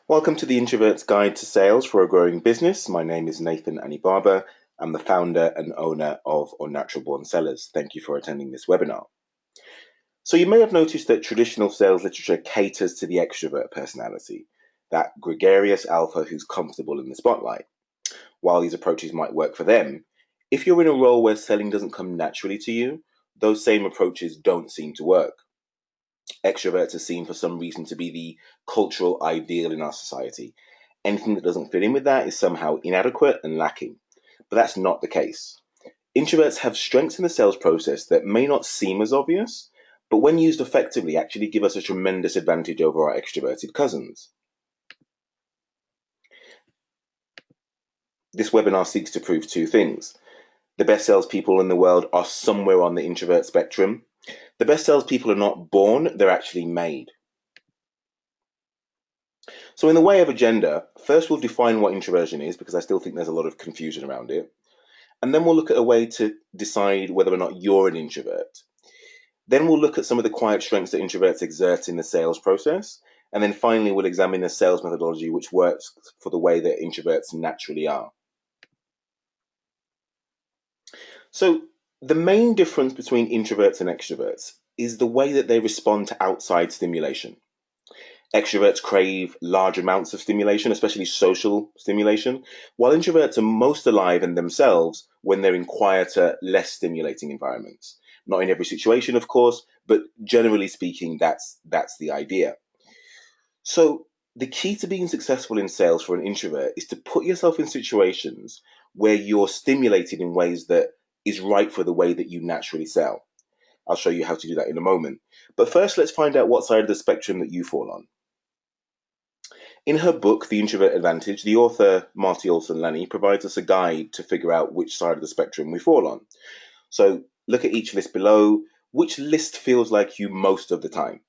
Welcome to the Introverts Guide to Sales for a Growing Business. My name is Nathan Anibaba. I'm the founder and owner of Unnatural Born Sellers. Thank you for attending this webinar. So you may have noticed that traditional sales literature caters to the extrovert personality, that gregarious alpha who's comfortable in the spotlight. While these approaches might work for them, if you're in a role where selling doesn't come naturally to you, those same approaches don't seem to work. Extroverts are seen for some reason to be the cultural ideal in our society. Anything that doesn't fit in with that is somehow inadequate and lacking. But that's not the case. Introverts have strengths in the sales process that may not seem as obvious, but when used effectively, actually give us a tremendous advantage over our extroverted cousins. This webinar seeks to prove two things. The best salespeople in the world are somewhere on the introvert spectrum. The best salespeople are not born, they're actually made. So in the way of agenda, first we'll define what introversion is, because I still think there's a lot of confusion around it. And then we'll look at a way to decide whether or not you're an introvert. Then we'll look at some of the quiet strengths that introverts exert in the sales process. And then finally, we'll examine the sales methodology which works for the way that introverts naturally are. So the main difference between introverts and extroverts is the way that they respond to outside stimulation. Extroverts crave large amounts of stimulation, especially social stimulation, while introverts are most alive in themselves when they're in quieter, less stimulating environments. Not in every situation, of course, but generally speaking, that's the idea. So the key to being successful in sales for an introvert is to put yourself in situations where you're stimulated in ways that is right for the way that you naturally sell. I'll show you how to do that in a moment. But first, let's find out what side of the spectrum that you fall on. In her book, The Introvert Advantage, the author, Marty Olson-Lenny, provides us a guide to figure out which side of the spectrum we fall on. So look at each list below. Which list feels like you most of the time?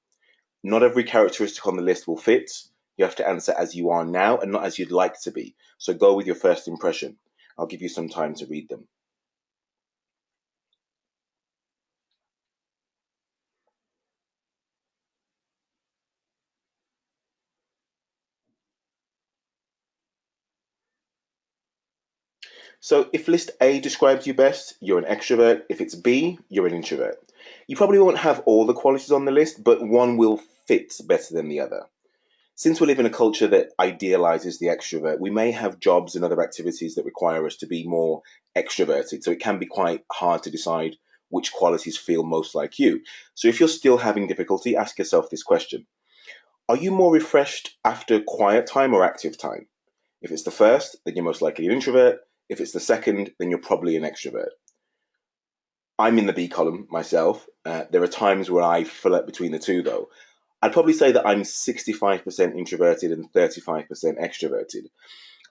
Not every characteristic on the list will fit. You have to answer as you are now and not as you'd like to be. So go with your first impression. I'll give you some time to read them. So if list A describes you best, you're an extrovert. If it's B, you're an introvert. You probably won't have all the qualities on the list, but one will fit better than the other. Since we live in a culture that idealizes the extrovert, we may have jobs and other activities that require us to be more extroverted. So it can be quite hard to decide which qualities feel most like you. So if you're still having difficulty, ask yourself this question. Are you more refreshed after quiet time or active time? If it's the first, then you're most likely an introvert. If it's the second, then you're probably an extrovert. I'm in the B column myself. There are times where I fill up between the two, though. I'd probably say that I'm 65% introverted and 35% extroverted.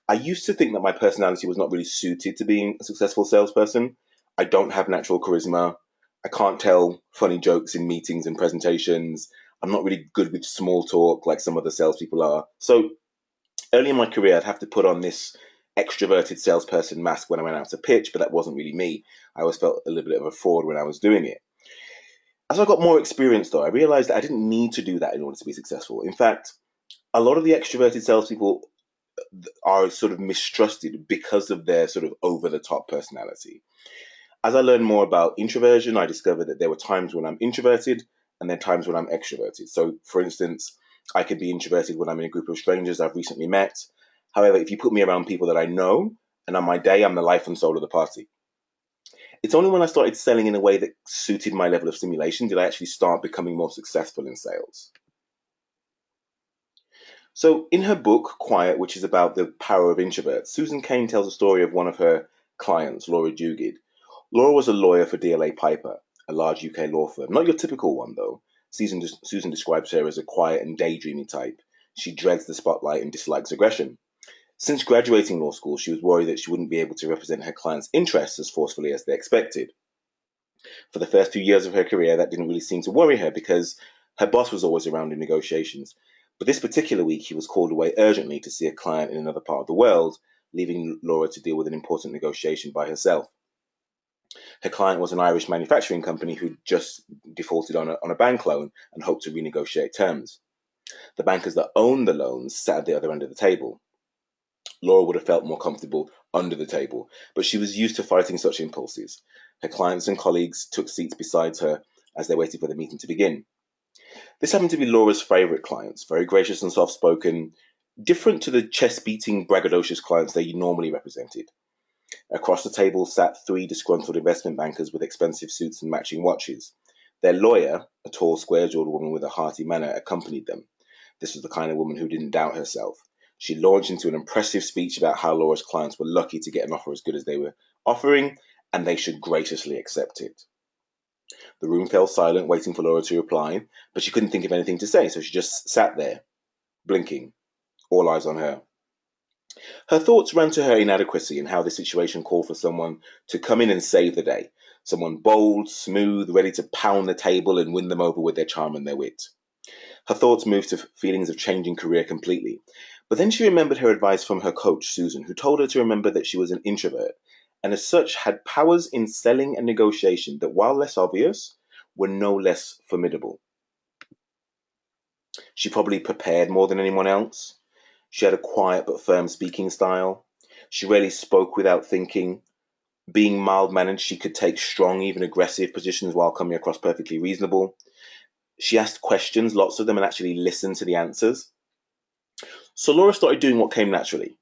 I used to think that my personality was not really suited to being a successful salesperson. I don't have natural charisma. I can't tell funny jokes in meetings and presentations. I'm not really good with small talk like some other salespeople are. So early in my career, I'd have to put on this extroverted salesperson mask when I went out to pitch, but that wasn't really me. I always felt a little bit of a fraud when I was doing it. As I got more experience, though, I realized that I didn't need to do that in order to be successful. In fact, a lot of the extroverted salespeople are sort of mistrusted because of their sort of over the top personality. As I learned more about introversion, I discovered that there were times when I'm introverted and then times when I'm extroverted. So, for instance, I could be introverted when I'm in a group of strangers I've recently met. However, if you put me around people that I know, and on my day, I'm the life and soul of the party. It's only when I started selling in a way that suited my level of stimulation did I actually start becoming more successful in sales. So, in her book, Quiet, which is about the power of introverts, Susan Cain tells a story of one of her clients, Laura Dugid. Laura was a lawyer for DLA Piper, a large UK law firm. Not your typical one, though. Susan describes her as a quiet and daydreamy type. She dreads the spotlight and dislikes aggression. Since graduating law school, she was worried that she wouldn't be able to represent her clients' interests as forcefully as they expected. For the first few years of her career, that didn't really seem to worry her because her boss was always around in negotiations. But this particular week, he was called away urgently to see a client in another part of the world, leaving Laura to deal with an important negotiation by herself. Her client was an Irish manufacturing company who just defaulted on a bank loan and hoped to renegotiate terms. The bankers that owned the loans sat at the other end of the table. Laura would have felt more comfortable under the table, but she was used to fighting such impulses. Her clients and colleagues took seats beside her as they waited for the meeting to begin. This happened to be Laura's favourite clients, very gracious and soft-spoken, different to the chest-beating, braggadocious clients they normally represented. Across the table sat three disgruntled investment bankers with expensive suits and matching watches. Their lawyer, a tall, square-jawed woman with a hearty manner, accompanied them. This was the kind of woman who didn't doubt herself. She launched into an impressive speech about how Laura's clients were lucky to get an offer as good as they were offering, and they should graciously accept it. The room fell silent, waiting for Laura to reply, but she couldn't think of anything to say, so she just sat there, blinking, all eyes on her. Her thoughts ran to her inadequacy and how the situation called for someone to come in and save the day. Someone bold, smooth, ready to pound the table and win them over with their charm and their wit. Her thoughts moved to feelings of changing career completely. But then she remembered her advice from her coach, Susan, who told her to remember that she was an introvert, and as such had powers in selling and negotiation that, while less obvious, were no less formidable. She probably prepared more than anyone else. She had a quiet but firm speaking style. She rarely spoke without thinking. Being mild-mannered, she could take strong, even aggressive positions while coming across perfectly reasonable. She asked questions, lots of them, and actually listened to the answers. So Laura started doing what came naturally.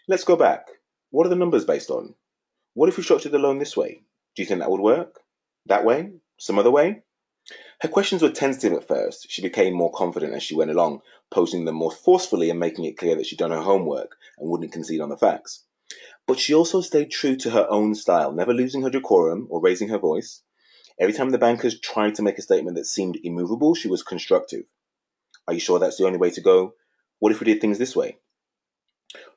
Let's go back. What are the numbers based on? What if we structured the loan this way? Do you think that would work? That way? Some other way? Her questions were tentative at first. She became more confident as she went along, posing them more forcefully and making it clear that she'd done her homework and wouldn't concede on the facts. But she also stayed true to her own style, never losing her decorum or raising her voice. Every time the bankers tried to make a statement that seemed immovable, she was constructive. Are you sure that's the only way to go? What if we did things this way?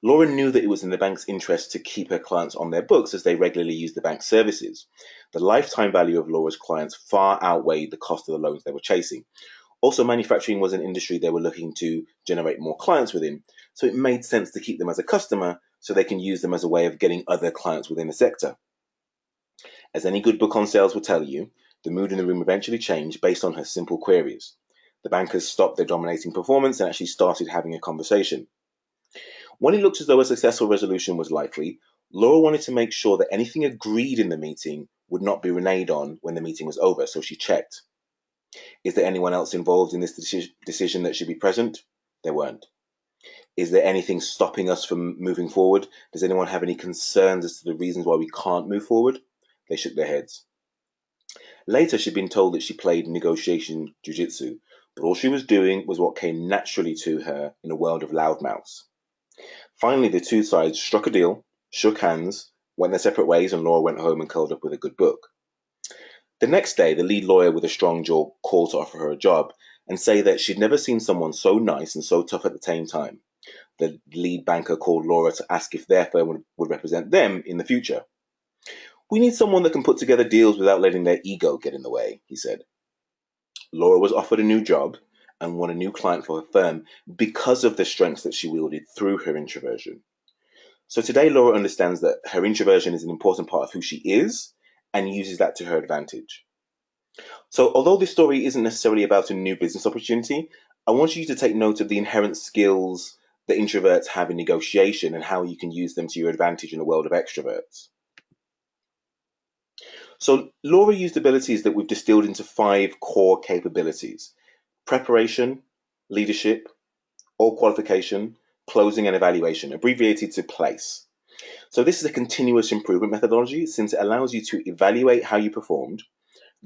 Laura knew that it was in the bank's interest to keep her clients on their books as they regularly used the bank's services. The lifetime value of Laura's clients far outweighed the cost of the loans they were chasing. Also, manufacturing was an industry they were looking to generate more clients within, so it made sense to keep them as a customer so they can use them as a way of getting other clients within the sector. As any good book on sales will tell you, the mood in the room eventually changed based on her simple queries. The bankers stopped their dominating performance and actually started having a conversation. When it looked as though a successful resolution was likely, Laura wanted to make sure that anything agreed in the meeting would not be reneged on when the meeting was over, so she checked. Is there anyone else involved in this decision that should be present? There weren't. Is there anything stopping us from moving forward? Does anyone have any concerns as to the reasons why we can't move forward? They shook their heads. Later, she'd been told that she played negotiation jujitsu, but all she was doing was what came naturally to her in a world of loudmouths. Finally, the two sides struck a deal, shook hands, went their separate ways, and Laura went home and curled up with a good book. The next day, the lead lawyer with a strong jaw called to offer her a job and say that she'd never seen someone so nice and so tough at the same time. The lead banker called Laura to ask if their firm would represent them in the future. We need someone that can put together deals without letting their ego get in the way, he said. Laura was offered a new job and won a new client for her firm because of the strengths that she wielded through her introversion. So today, Laura understands that her introversion is an important part of who she is and uses that to her advantage. So although this story isn't necessarily about a new business opportunity, I want you to take note of the inherent skills that introverts have in negotiation and how you can use them to your advantage in the world of extroverts. So Laura used abilities that we've distilled into 5 core capabilities: preparation, leadership, all qualification, closing, and evaluation, abbreviated to PLACE. So this is a continuous improvement methodology since it allows you to evaluate how you performed,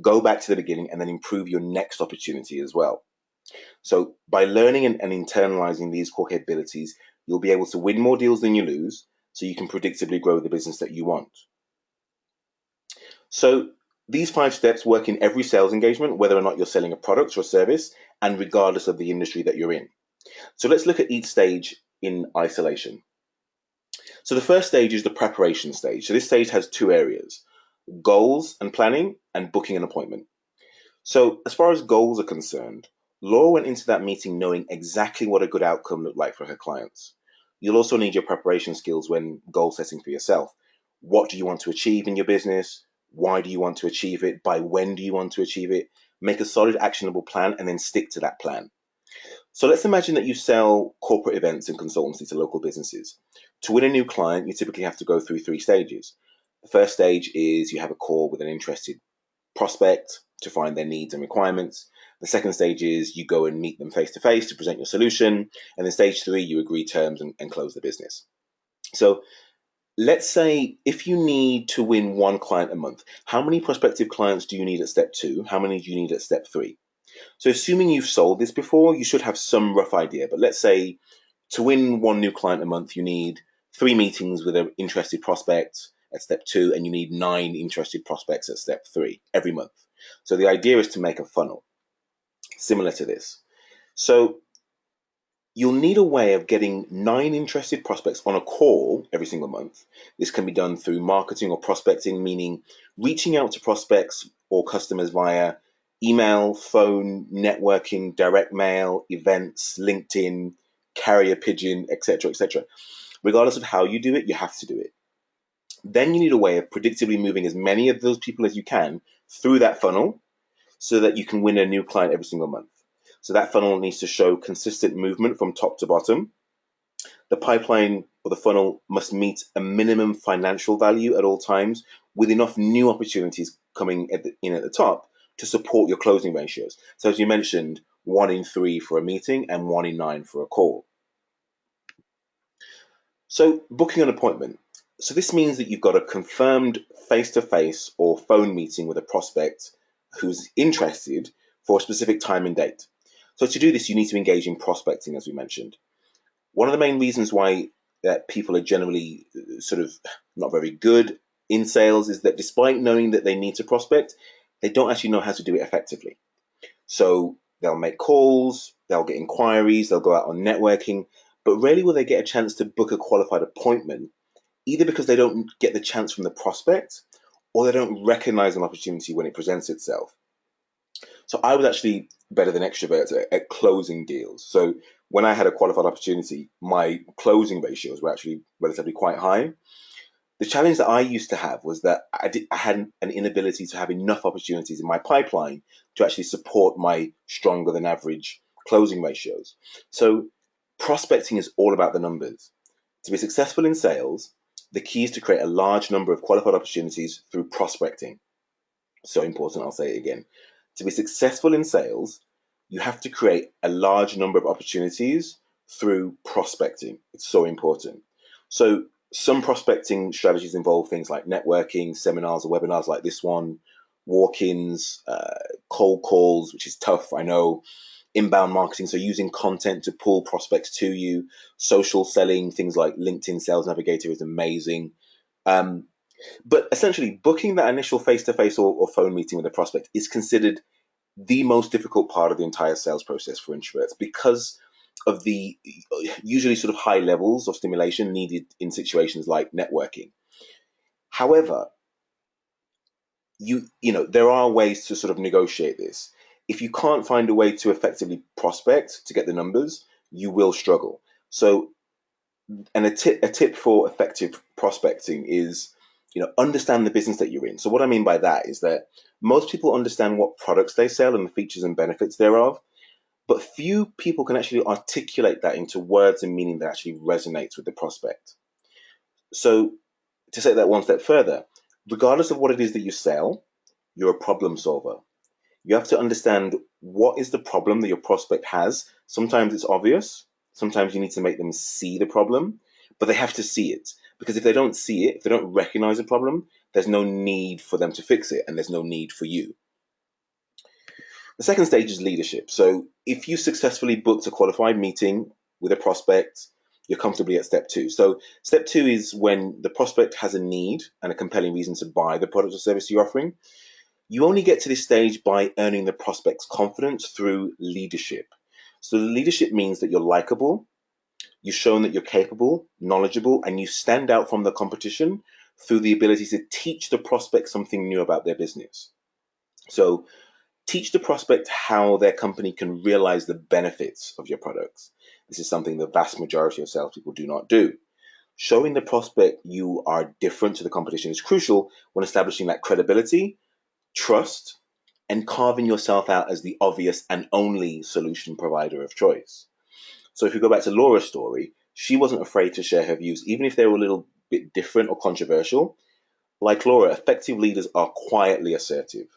go back to the beginning, and then improve your next opportunity as well. So by learning and internalizing these core capabilities, you'll be able to win more deals than you lose, so you can predictably grow the business that you want. So these 5 steps work in every sales engagement, whether or not you're selling a product or a service, and regardless of the industry that you're in. So let's look at each stage in isolation. So the first stage is the preparation stage. So this stage has 2 areas: goals and planning, and booking an appointment. So as far as goals are concerned, Laura went into that meeting knowing exactly what a good outcome looked like for her clients. You'll also need your preparation skills when goal setting for yourself. What do you want to achieve in your business? Why do you want to achieve it? By when do you want to achieve it? Make a solid, actionable plan and then stick to that plan. So let's imagine that you sell corporate events and consultancy to local businesses. To win a new client, you typically have to go through 3 stages. The first stage is you have a call with an interested prospect to find their needs and requirements. The second stage is you go and meet them face to face to present your solution. And then stage 3, you agree terms and close the business. So let's say if you need to win one client a month, how many prospective clients do you need at step 2? How many do you need at step 3? So assuming you've sold this before, you should have some rough idea. But let's say to win one new client a month, you need 3 meetings with an interested prospect at step 2, and you need 9 interested prospects at step 3 every month. So the idea is to make a funnel similar to this. So you'll need a way of getting 9 interested prospects on a call every single month. This can be done through marketing or prospecting, meaning reaching out to prospects or customers via email, phone, networking, direct mail, events, LinkedIn, carrier pigeon, etc., etc. Regardless of how you do it, you have to do it. Then you need a way of predictably moving as many of those people as you can through that funnel so that you can win a new client every single month. So that funnel needs to show consistent movement from top to bottom. The pipeline or the funnel must meet a minimum financial value at all times, with enough new opportunities coming at the top to support your closing ratios. So as you mentioned, 1 in 3 for a meeting and 1 in 9 for a call. So booking an appointment. So this means that you've got a confirmed face-to-face or phone meeting with a prospect who's interested for a specific time and date. So to do this, you need to engage in prospecting, as we mentioned. One of the main reasons why that people are generally sort of not very good in sales is that despite knowing that they need to prospect, they don't actually know how to do it effectively. So they'll make calls, they'll get inquiries, they'll go out on networking, but rarely will they get a chance to book a qualified appointment, either because they don't get the chance from the prospect or they don't recognize an opportunity when it presents itself. So I was actually better than extroverts at closing deals. So when I had a qualified opportunity, my closing ratios were actually relatively quite high. The challenge that I used to have was that I had an inability to have enough opportunities in my pipeline to actually support my stronger than average closing ratios. So prospecting is all about the numbers. To be successful in sales, the key is to create a large number of qualified opportunities through prospecting. So important, I'll say it again. To be successful in sales, you have to create a large number of opportunities through prospecting. It's so important. So some prospecting strategies involve things like networking, seminars or webinars like this one, walk-ins, cold calls, which is tough, I know, inbound marketing, so using content to pull prospects to you, social selling, things like LinkedIn Sales Navigator is amazing. Um, but essentially, booking that initial face-to-face or phone meeting with a prospect is considered the most difficult part of the entire sales process for introverts because of the usually sort of high levels of stimulation needed in situations like networking. However, you know there are ways to sort of negotiate this. If you can't find a way to effectively prospect to get the numbers, you will struggle. So, and a tip for effective prospecting is, understand the business that you're in. So what I mean by that is that most people understand what products they sell and the features and benefits thereof, but few people can actually articulate that into words and meaning that actually resonates with the prospect. So to take that one step further, regardless of what it is that you sell, you're a problem solver. You have to understand what is the problem that your prospect has. Sometimes it's obvious. Sometimes you need to make them see the problem, but they have to see it. Because if they don't see it, if they don't recognize the problem, there's no need for them to fix it, and there's no need for you. The second stage is leadership. So if you successfully booked a qualified meeting with a prospect, you're comfortably at step 2. So step 2 is when the prospect has a need and a compelling reason to buy the product or service you're offering. You only get to this stage by earning the prospect's confidence through leadership. So leadership means that you're likable, you've shown that you're capable, knowledgeable, and you stand out from the competition through the ability to teach the prospect something new about their business. So teach the prospect how their company can realize the benefits of your products. This is something the vast majority of salespeople do not do. Showing the prospect you are different to the competition is crucial when establishing that credibility, trust, and carving yourself out as the obvious and only solution provider of choice. So if you go back to Laura's story, she wasn't afraid to share her views, even if they were a little bit different or controversial. Like Laura, effective leaders are quietly assertive.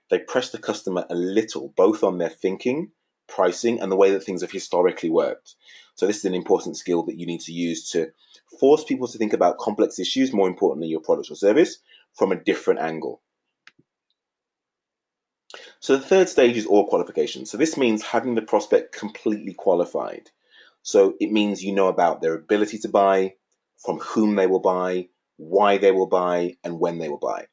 They press the customer a little, both on their thinking, pricing, and the way that things have historically worked. So this is an important skill that you need to use to force people to think about complex issues, more importantly, your product or service, from a different angle. So the third stage is all qualification. So this means having the prospect completely qualified. So it means you know about their ability to buy, from whom they will buy, why they will buy, and when they will buy.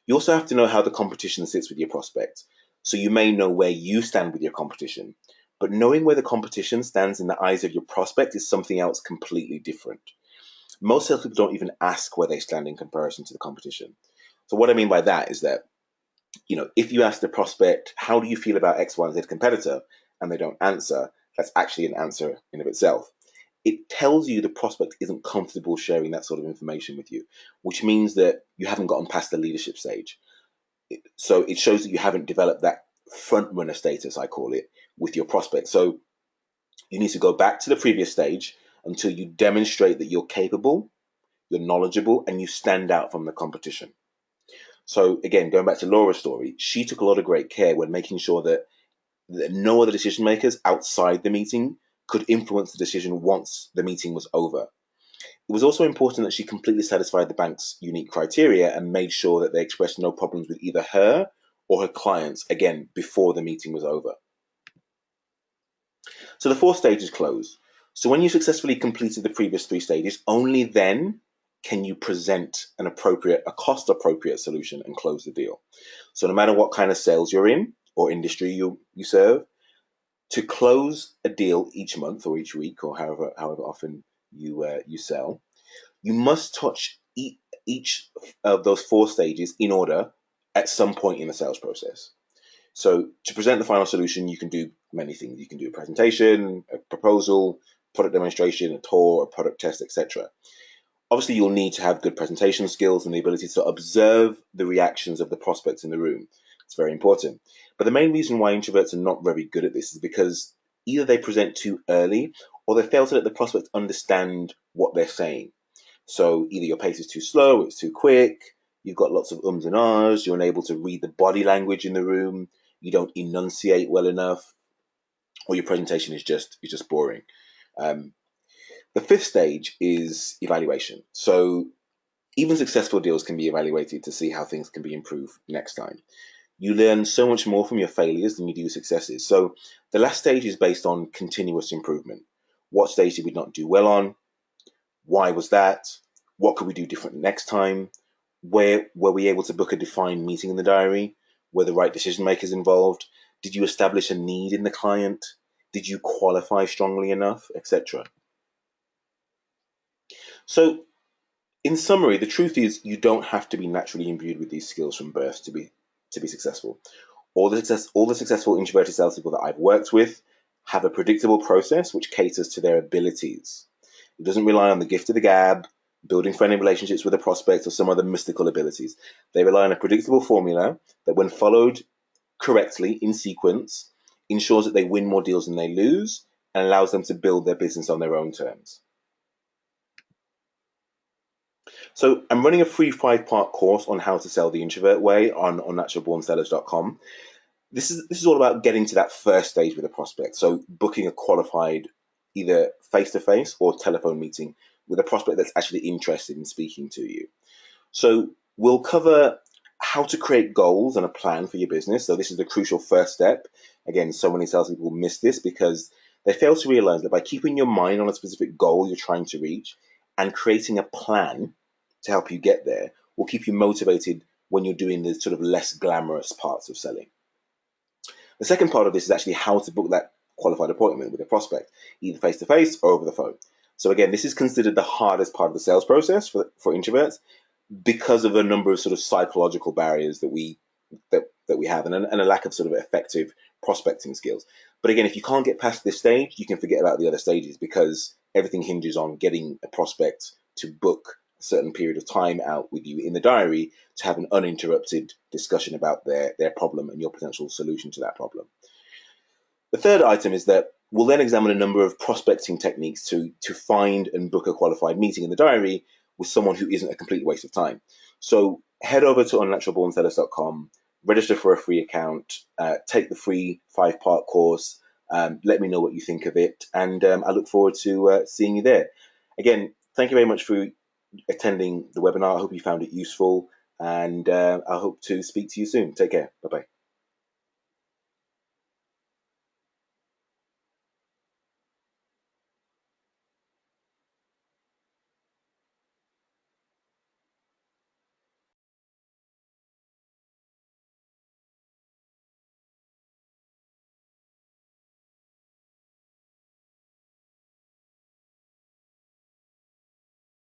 You also have to know how the competition sits with your prospect. So you may know where you stand with your competition, but knowing where the competition stands in the eyes of your prospect is something else completely different. Most salespeople don't even ask where they stand in comparison to the competition. So what I mean by that is that, if you ask the prospect, how do you feel about X, Y, and Z competitor, and they don't answer, that's actually an answer in of itself. It tells you the prospect isn't comfortable sharing that sort of information with you, which means that you haven't gotten past the leadership stage. So it shows that you haven't developed that front runner status, I call it, with your prospect. So you need to go back to the previous stage until you demonstrate that you're capable, you're knowledgeable, and you stand out from the competition. So again, going back to Laura's story, she took a lot of great care when making sure that no other decision makers outside the meeting could influence the decision once the meeting was over. It was also important that she completely satisfied the bank's unique criteria and made sure that they expressed no problems with either her or her clients, again, before the meeting was over. So the fourth stage is close. So when you successfully completed the previous three stages, only then can you present a cost appropriate solution and close the deal. So no matter what kind of sales you're in or industry you serve, to close a deal each month or each week or however often you sell, you must touch each of those four stages in order at some point in the sales process. So to present the final solution, you can do many things. You can do a presentation, a proposal, product demonstration, a tour, a product test, etc. Obviously, you'll need to have good presentation skills and the ability to observe the reactions of the prospects in the room. It's very important. But the main reason why introverts are not very good at this is because either they present too early or they fail to let the prospect understand what they're saying. So either your pace is too slow, it's too quick, you've got lots of ums and ahs, you're unable to read the body language in the room, you don't enunciate well enough, or your presentation is just boring. The fifth stage is evaluation. So even successful deals can be evaluated to see how things can be improved next time. You learn so much more from your failures than you do successes. So the last stage is based on continuous improvement. What stage did we not do well on? Why was that? What could we do different next time? Where were we able to book a defined meeting in the diary? Were the right decision makers involved? Did you establish a need in the client? Did you qualify strongly enough, etc.? So, in summary, the truth is you don't have to be naturally imbued with these skills from birth to be successful. All the successful introverted salespeople that I've worked with have a predictable process which caters to their abilities. It doesn't rely on the gift of the gab, building friendly relationships with a prospect, or some other mystical abilities. They rely on a predictable formula that, when followed correctly in sequence, ensures that they win more deals than they lose and allows them to build their business on their own terms. So I'm running a free 5-part course on how to sell the introvert way on naturalbornsellers.com. This is all about getting to that first stage with a prospect. So booking a qualified either face-to-face or telephone meeting with a prospect that's actually interested in speaking to you. So we'll cover how to create goals and a plan for your business. So this is the crucial first step. Again, so many salespeople miss this because they fail to realize that by keeping your mind on a specific goal you're trying to reach and creating a plan to help you get there will keep you motivated when you're doing the sort of less glamorous parts of selling. The second part of this is actually how to book that qualified appointment with a prospect, either face-to-face or over the phone. So again, this is considered the hardest part of the sales process for introverts because of a number of sort of psychological barriers that we have and a lack of sort of effective prospecting skills. But again, if you can't get past this stage, you can forget about the other stages because everything hinges on getting a prospect to book certain period of time out with you in the diary to have an uninterrupted discussion about their problem and your potential solution to that problem. The third item is that we'll then examine a number of prospecting techniques to find and book a qualified meeting in the diary with someone who isn't a complete waste of time. So head over to unnaturalbornsellers.com, register for a free account, take the free 5-part course. Let me know what you think of it, and I look forward to seeing you there. Again, thank you very much for attending the webinar. I hope you found it useful, and I hope to speak to you soon. Take care. Bye-bye.